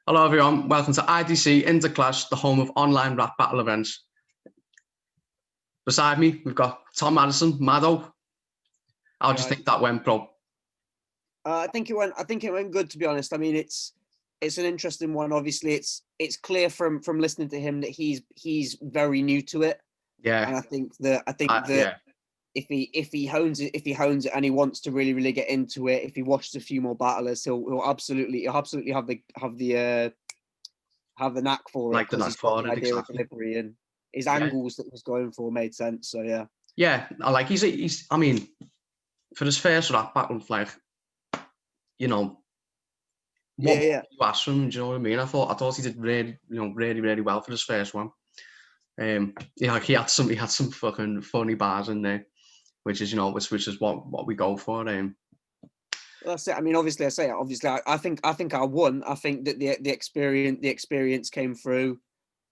Hello everyone, welcome to IDC Interclash, the home of online rap battle events. Beside me, we've got Tom Maddison, Maddo. How do you think that went, bro? I think it went good, to be honest. I mean, it's an interesting one. Obviously, it's clear from listening to him that he's very new to it. Yeah. And I think that if he hones it and he wants to really get into it, if he watches a few more battlers, he'll absolutely have the knack for it, Like the because knack he's got for the it, idea of exactly. delivery, and his angles that he was going for made sense. So yeah. Yeah, I like he's I mean, for his first rap battle, like, you know, what Yeah. you asked him, do you know what I mean? I thought he did really well for his first one. Yeah, he had some fucking funny bars in there, which is which is what we go for. Well, that's it. I mean, obviously, I think I won. I think that the experience came through.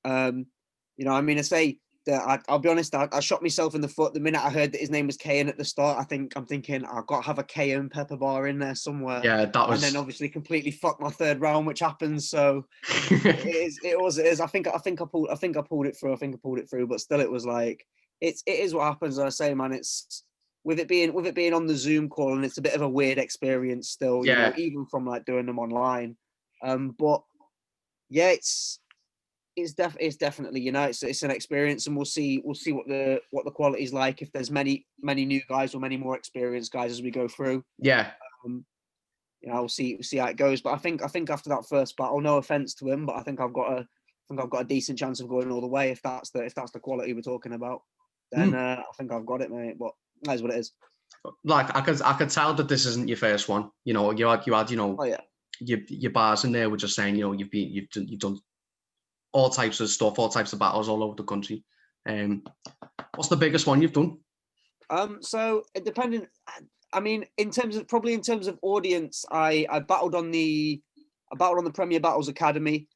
I mean, I say that I'll be honest. I shot myself in the foot the minute I heard that his name was Kayan at the start. I'm thinking I've got to have a Kayan pepper bar in there somewhere. Yeah, that was. And then obviously completely fucked my third round, which happens. So it is. I think I pulled it through. But still, it was like it is what happens. As I say, man, it's with it being on the Zoom call, and it's a bit of a weird experience still. Yeah. Even from like doing them online. But yeah, it's definitely it's an experience, and we'll see what the quality's like, if there's many new guys or many more experienced guys as we go through. Yeah. We'll see how it goes. But I think after that first battle, no offense to him, but I think I've got a decent chance of going all the way, if that's the quality we're talking about. Then I think I've got it, mate. But that's what it is. Like I could tell that this isn't your first one. You had Oh yeah. your bars in there were just saying, you've done all types of stuff, all types of battles all over the country. What's the biggest one you've done? So depending, I mean, in terms of audience, I battled on the Premier Battles Academy.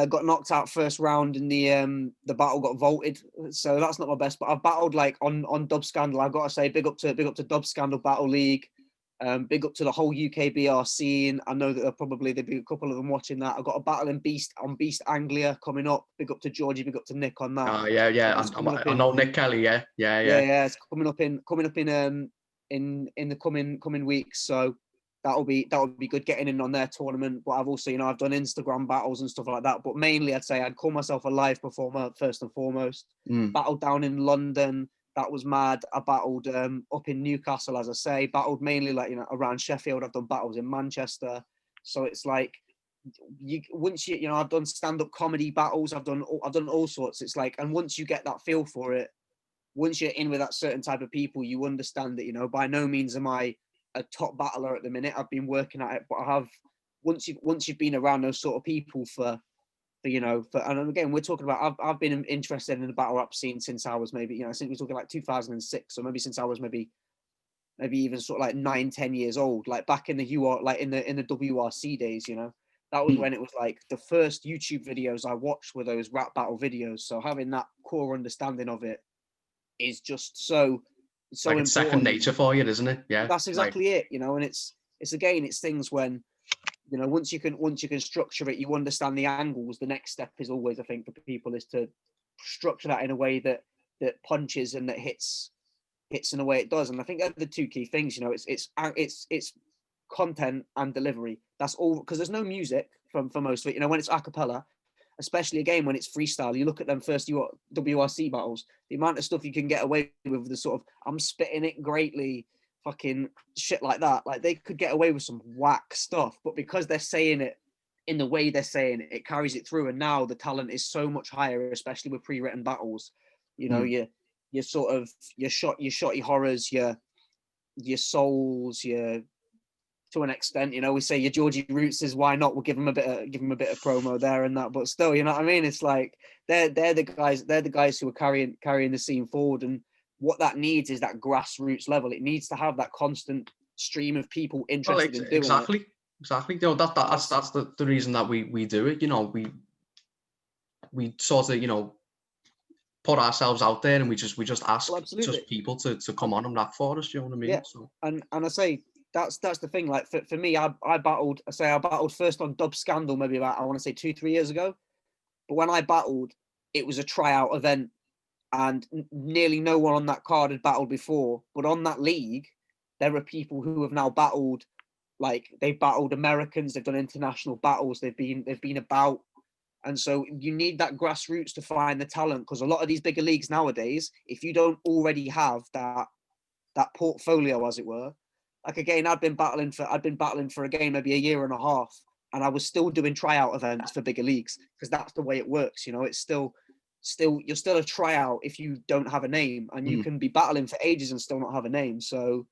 Got knocked out first round, and the battle got vaulted. So that's not my best. But I've battled like on Dubscandal. I've got to say, big up to Dubscandal Battle League. Big up to the whole UK BR scene. I know that there'll be a couple of them watching that. I've got a battle in Beast Anglia coming up. Big up to Georgie, big up to Nick on that. Yeah. I know Nick Kelly. Yeah. It's coming up in the coming weeks. So that'll be good getting in on their tournament. But I've also, I've done Instagram battles and stuff like that. But mainly, I'd say I'd call myself a live performer first and foremost. Battled down in London. That was mad. I battled up in Newcastle, as I say. Battled mainly around Sheffield. I've done battles in Manchester. So it's like I've done stand-up comedy battles. I've done all sorts. It's like, and once you get that feel for it, once you're in with that certain type of people, you understand that by no means am I a top battler at the minute. I've been working at it, but I have. Once you've been around those sort of people for and again, we're talking about, I've been interested in the battle rap scene since I was maybe, since we're talking like 2006, or maybe since I was maybe even sort of like 9-10 years old, like back in the in the WRC days. That was when it was like the first YouTube videos I watched were those rap battle videos. So having that core understanding of it is just so like it's second nature for you, isn't it? Yeah, that's exactly it. And it's things when once you can structure it, you understand the angles. The next step is always, I think, for people, is to structure that in a way that punches and that hits in a way it does. And I think they're the two key things. It's content and delivery. That's all, because there's no music for most of it. When it's a cappella, especially again when it's freestyle, you look at them first WRC battles, the amount of stuff you can get away with, the sort of I'm spitting it greatly, fucking shit like that. Like, they could get away with some whack stuff, but because they're saying it in the way they're saying it, it carries it through. And now the talent is so much higher, especially with pre-written battles. Your sort of your shotty horrors, your souls, to an extent, we say your Georgie Roots is why not? We'll give them a bit of promo there and that, but still, you know what I mean? It's like they're the guys who are carrying the scene forward, and what that needs is that grassroots level. It needs to have that constant stream of people interested in doing exactly. Exactly. That's the reason that we do it. We sort of put ourselves out there, and we just ask just people to come on and rap for us. You know what I mean? Yeah. And I say that's the thing. Like for me, I battled first on Dubscandal maybe about, I want to say 2-3 years ago. But when I battled, it was a tryout event, and nearly no one on that card had battled before. But on that league, there are people who have now battled, like they've battled Americans, they've done international battles, they've been about. And so you need that grassroots to find the talent, because a lot of these bigger leagues nowadays, if you don't already have that portfolio, as it were, like again, I'd been battling for a game maybe a year and a half, and I was still doing tryout events for bigger leagues, because that's the way it works. You know, it's still you're still a tryout if you don't have a name, and you can be battling for ages and still not have a name. So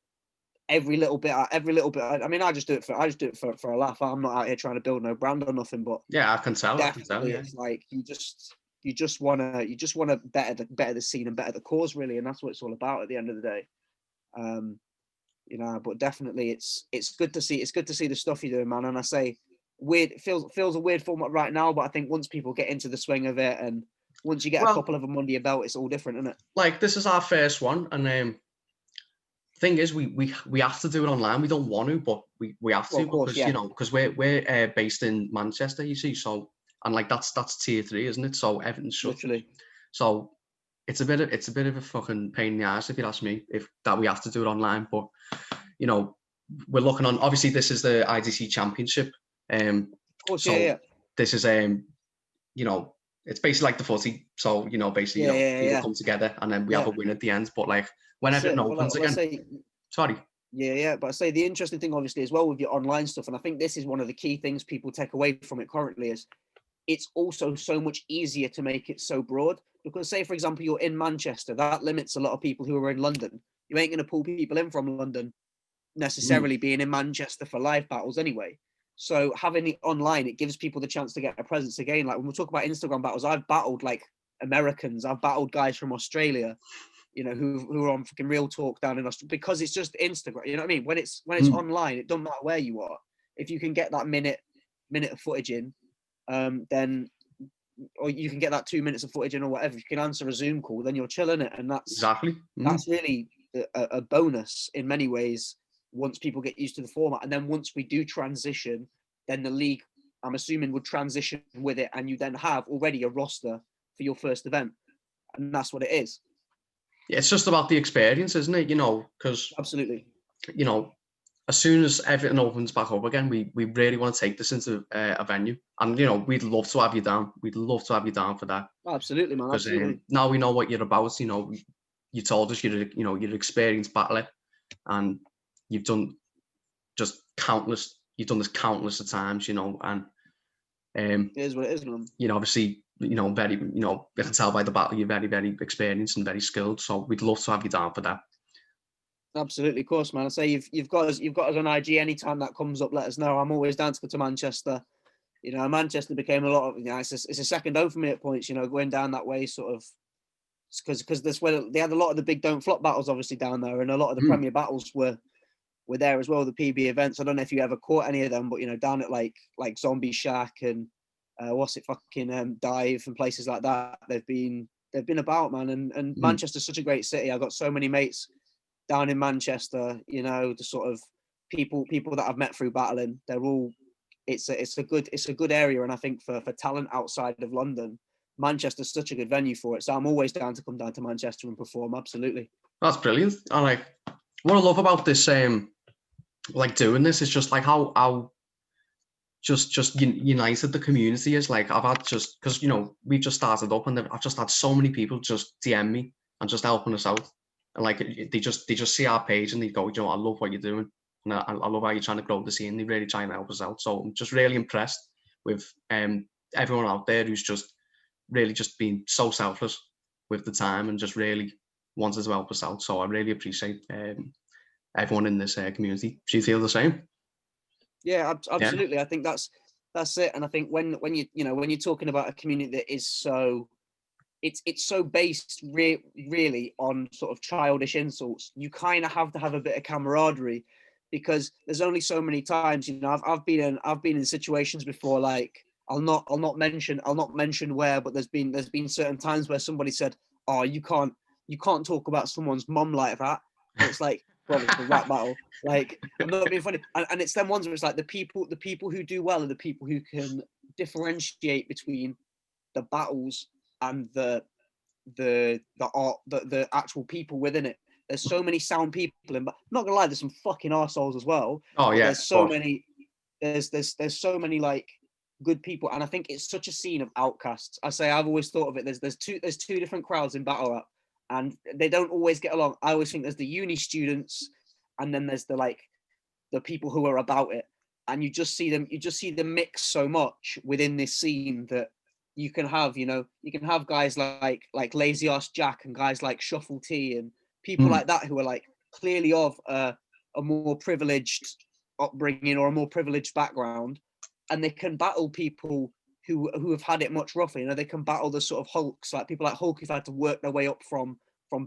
every little bit. I mean, I just do it for a laugh. I'm not out here trying to build no brand or nothing. But yeah, I can tell. Yeah. It's like you just wanna better the scene and better the cause, really, and that's what it's all about at the end of the day. You know, but definitely it's good to see the stuff you're doing, man. And I say, weird, it feels a weird format right now, but I think once people get into the swing of it, and once you get a couple of them under your belt, it's all different, isn't it? Like, this is our first one, and thing is, we have to do it online. We don't want to, but we have to, because you know, because we're based in Manchester, you see. So, and like that's tier 3, isn't it? So everything's shut. Literally. So it's a bit of a fucking pain in the ass, if you ask me, if that we have to do it online. But you know, we're looking on. Obviously, this is the IDC Championship. Of course, so yeah. This is you know, it's basically like the footy. So you know, basically, you know, people come together and then we have a win at the end. But like, whenever it opens again. Sorry. Yeah. But I say the interesting thing, obviously, as well with your online stuff, and I think this is one of the key things people take away from it currently, is it's also so much easier to make it so broad. Because say, for example, you're in Manchester, that limits a lot of people who are in London. You ain't going to pull people in from London necessarily being in Manchester for live battles anyway. So having it online, it gives people the chance to get a presence again. Like when we talk about Instagram battles, I've battled like Americans, I've battled guys from Australia, you know, who are on fucking Real Talk down in Australia, because it's just Instagram. You know what I mean? When it's online, it doesn't matter where you are. If you can get that minute of footage in, then, or you can get that 2 minutes of footage in, or whatever, you can answer a Zoom call, then you're chilling it. And that's that's really a bonus in many ways once people get used to the format. And then once we do transition, then the league, I'm assuming, would transition with it, and you then have already a roster for your first event. And that's what it is. Yeah, it's just about the experience, isn't it? You know, because absolutely, you know, as soon as everything opens back up again, we really want to take this into a venue, and you know, we'd love to have you down. We'd love to have you down for that. Absolutely, man. Absolutely. Now we know what you're about. You know, you told us you're an experienced battler, and you've done just countless. You've done this countless of times. You know, and it is what it is, man. You know, obviously, you know, very, you know, you can tell by the battle you're very, very experienced and very skilled. So we'd love to have you down for that. Absolutely, of course, man. I say you've got us on IG. Anytime that comes up, let us know. I'm always down to go to Manchester. You know, Manchester became a lot of, you know, it's a second home for me at points. You know, going down that way, sort of, because this where they had a lot of the big don't flop battles obviously down there, and a lot of the Premier battles were there as well. The PB events. I don't know if you ever caught any of them, but you know, down at like Zombie Shack and Dive and places like that, they've been about, man. And Manchester's such a great city. I've got so many mates down in Manchester, you know, the sort of people that I've met through battling. They're all, it's a good area, and I think for talent outside of London, Manchester's such a good venue for it. So I'm always down to come down to Manchester and perform. Absolutely. That's brilliant. I like what I love about this like doing this is just like how just united the community is. Like I've had, just because, you know, we've just started up, and I've just had so many people just DM me and just helping us out. And like they just see our page and they go, you know, I love what you're doing, and I love how you're trying to grow the scene. They really try and help us out. So I'm just really impressed with everyone out there who's just really just been so selfless with the time and just really wanted to help us out. So I really appreciate everyone in this community. Do you feel the same? Yeah, absolutely. Yeah. I think that's it. And I think when you're talking about a community that is so, it's so based really on sort of childish insults, you kind of have to have a bit of camaraderie, because there's only so many times, you know, I've been in situations before, like I'll not mention where, but there's been certain times where somebody said, oh, you can't talk about someone's mum like that. And it's like, promise, the rap battle. Like, I'm not being funny. And it's them ones where it's like the people who do well are the people who can differentiate between the battles and the art, the actual people within it. There's so many sound people, and I'm not gonna lie, there's some fucking arseholes as well. Oh But yeah, there's so many, there's so many like good people, and I think it's such a scene of outcasts. I've always thought of it. There's two different crowds in battle rap, and they don't always get along. I always think there's the uni students, and then there's the people who are about it, and you just see them mix so much within this scene that you can have guys like Lazy Ass Jack and guys like Shuffle T and people like that who are like clearly of a more privileged upbringing or a more privileged background, and they can battle people who have had it much rougher. You know, they can battle the sort of Hulks, like people like Hulk who've had to work their way up from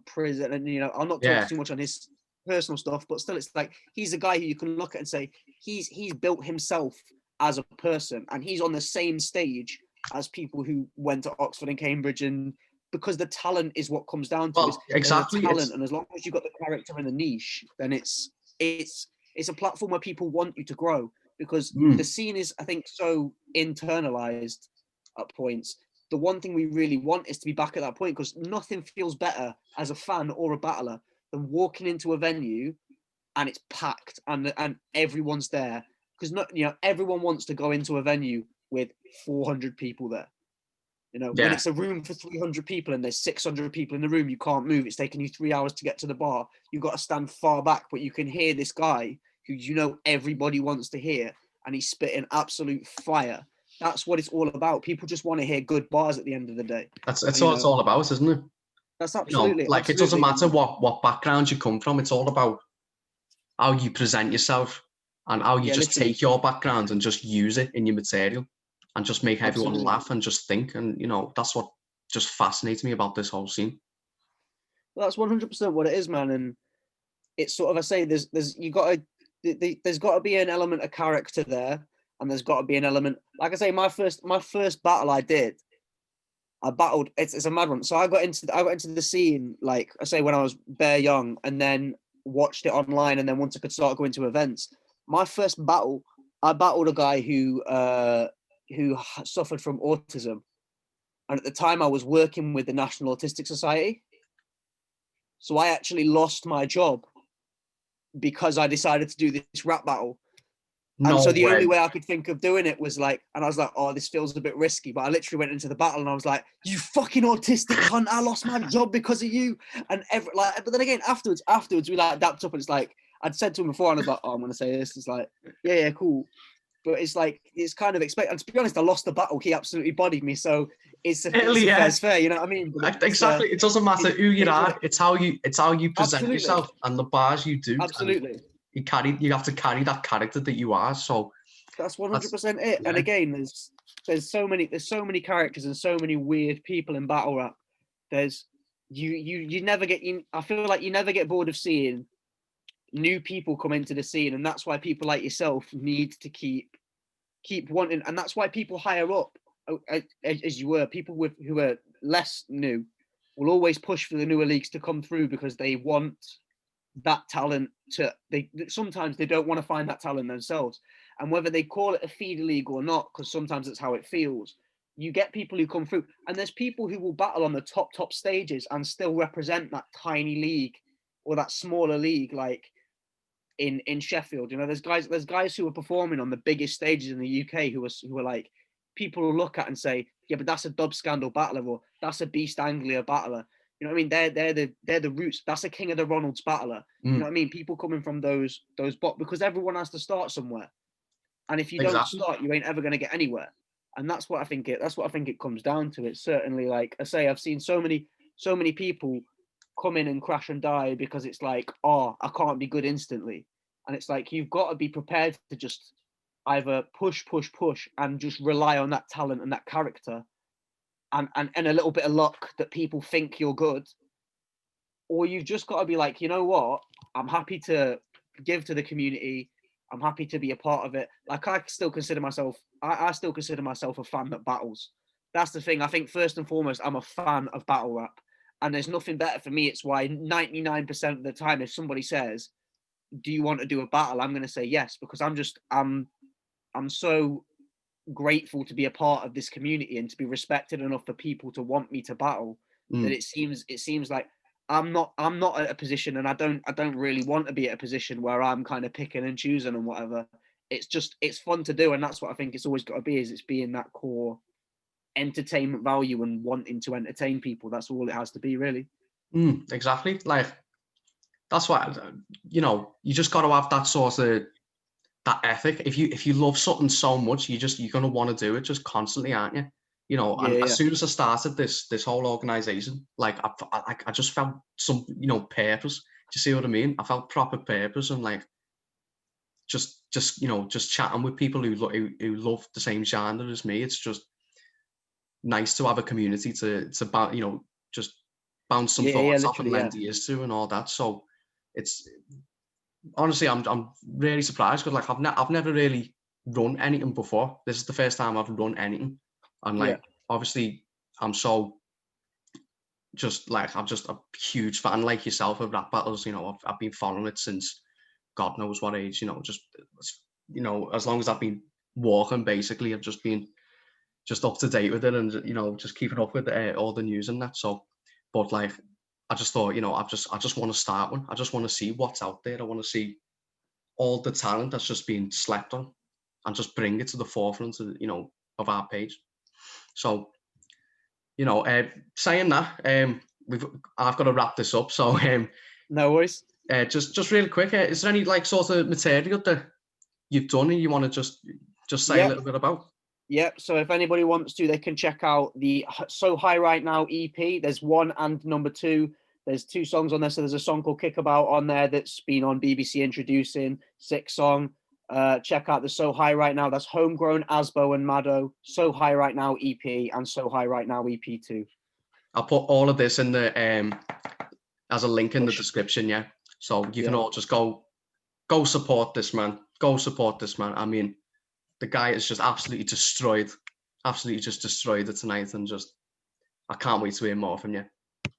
prison. And you know, I'll not talk too much on his personal stuff, but still, it's like he's a guy who you can look at and say he's built himself as a person, and he's on the same stage as people who went to Oxford and Cambridge, and because the talent is what comes down to. Well, exactly. Talent, and as long as you've got the character and the niche, then it's a platform where people want you to grow, because the scene is, I think, so internalized at points. The one thing we really want is to be back at that point, because nothing feels better as a fan or a battler than walking into a venue and it's packed and everyone's there, because everyone wants to go into a venue with 400 people there. You know, when it's a room for 300 people and there's 600 people in the room, you can't move. It's taking you 3 hours to get to the bar. You've got to stand far back, but you can hear this guy who everybody wants to hear, and he's spitting absolute fire. That's what it's all about. People just want to hear good bars at the end of the day. That's what it's all about, isn't it? That's absolutely it doesn't matter what background you come from. It's all about how you present yourself and how you just take your background and just use it in your material and just make everyone laugh and just think. And that's what just fascinates me about this whole scene. Well, that's 100% what it is, man. And it's sort of, I say, there's got to be an element of character there, and there's got to be an element. Like I say, my first battle I battled. It's a mad one. So I got into the scene, like I say, when I was bare young, and then watched it online, and then once I could start going to events. My first battle, I battled a guy who suffered from autism, and at the time I was working with the National Autistic Society. So I actually lost my job because I decided to do this rap battle. And so the only way I could think of doing it was like, and I was like, oh, this feels a bit risky. But I literally went into the battle and I was like, you fucking autistic cunt, I lost my job because of you. And but then again, afterwards, we like dapped up, and it's like, I'd said to him before, and I was like, oh, I'm going to say this. It's like, yeah, cool. But it's like, it's kind of expected. And to be honest, I lost the battle. He absolutely bodied me. So it's fair, you know what I mean? Exactly. It doesn't matter who you are. It's how you present yourself and the bars you do. Absolutely. You have to carry that character that you are. So that's 100% it. Yeah. And again, there's so many characters and so many weird people in battle rap. There's you never get I feel like you never get bored of seeing new people come into the scene, and that's why people like yourself need to keep wanting, and that's why people higher up, as you were, people who are less new will always push for the newer leagues to come through, because they want that talent sometimes they don't want to find that talent themselves, and whether they call it a feeder league or not, because sometimes it's how it feels, you get people who come through, and there's people who will battle on the top stages and still represent that tiny league or that smaller league, like in Sheffield. You know, there's guys who are performing on the biggest stages in the UK who are like, people will look at and say, yeah, but that's a Dubscandal battler, or that's a Beast Anglia battler. You know what I mean? They're the roots. That's a King of the Ronalds battler. You know what I mean? People coming from those because everyone has to start somewhere, and if you don't start, you ain't ever going to get anywhere. And that's what I think it comes down to. It's certainly, like I say, I've seen so many people come in and crash and die because it's like, oh, I can't be good instantly, and it's like, you've got to be prepared to just either push and just rely on that talent and that character, and a little bit of luck that people think you're good, or you've just got to be like, you know what, I'm happy to give to the community, I'm happy to be a part of it. Like, I still consider myself a fan that battles. That's the thing. I think first and foremost, I'm a fan of battle rap, and there's nothing better for me. It's why 99% of the time, if somebody says, do you want to do a battle? I'm going to say yes, because I'm so grateful to be a part of this community and to be respected enough for people to want me to battle, that it seems like I'm not at a position, and I don't really want to be at a position where I'm kind of picking and choosing and whatever. It's fun to do, and that's what I think it's always got to be, is it's being that core entertainment value and wanting to entertain people. That's all it has to be, really. Exactly. Like, that's why, you know, you just got to have that sort of, that ethic. If you love something so much, you're gonna want to do it just constantly, aren't you? You know, and as soon as I started this whole organization, like I just felt some, you know, purpose. Do you see what I mean? I felt proper purpose, and like just you know, just chatting with people who love the same genre as me. It's just nice to have a community to you know, just bounce some thoughts off and lend ears to and all that. So it's, honestly, I'm really surprised, because like I've never really run anything before. This is the first time I've run anything, and like obviously I'm so just like, I'm just a huge fan like yourself of rap battles. You know, I've been following it since God knows what age. You know, just, you know, as long as I've been walking, basically, I've just been just up to date with it, and you know, just keeping up with all the news and that. So, but like, I just thought, you know, I just want to start one. I just want to see what's out there. I want to see all the talent that's just been slept on, and just bring it to the forefront of, you know, of our page. So, you know, saying that, I've got to wrap this up. So, no worries. Just really quick, is there any like sort of material that you've done and you want to just say a little bit about? Yep. So if anybody wants to, they can check out the So High Right Now EP. There's 1 and number 2. There's 2 songs on there. So there's a song called Kickabout on there that's been on BBC Introducing, 6 song. Check out the So High Right Now. That's Homegrown, Asbo and Maddo, So High Right Now EP, and So High Right Now EP 2. I'll put all of this in the as a link in the description, yeah. So you can all just go support this man. Go support this man. I mean, the guy is just absolutely just destroyed it tonight, and just, I can't wait to hear more from you.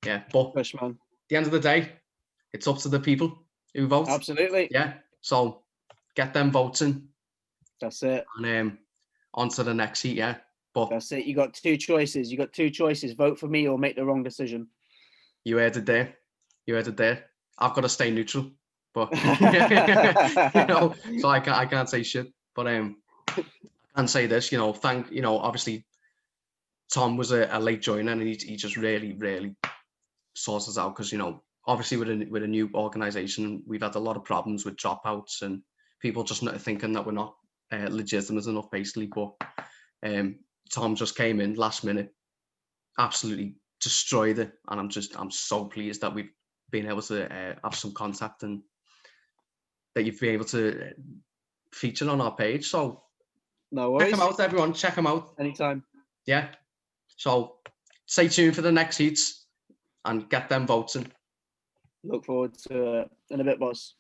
Yeah, but Push, man. At the end of the day, it's up to the people who vote. Absolutely. Yeah. So get them votes in. That's it. And on to the next heat, yeah. But that's it. You got 2 choices. You got 2 choices. Vote for me or make the wrong decision. You heard it there. You heard it there. I've got to stay neutral, but you know, so I can't say shit. But I can say this, you know, obviously Tom was a late joiner, and he just really sorts us out, because, you know, obviously with a new organization, we've had a lot of problems with dropouts and people just not thinking that we're not legitimate enough, basically. But Tom just came in last minute, absolutely destroyed it, and I'm so pleased that we've been able to have some contact, and that you've been able to feature on our page. So no worries. Check them out, everyone. Check them out anytime. Yeah. So stay tuned for the next heats and get them votes in. Look forward to it in a bit, boss.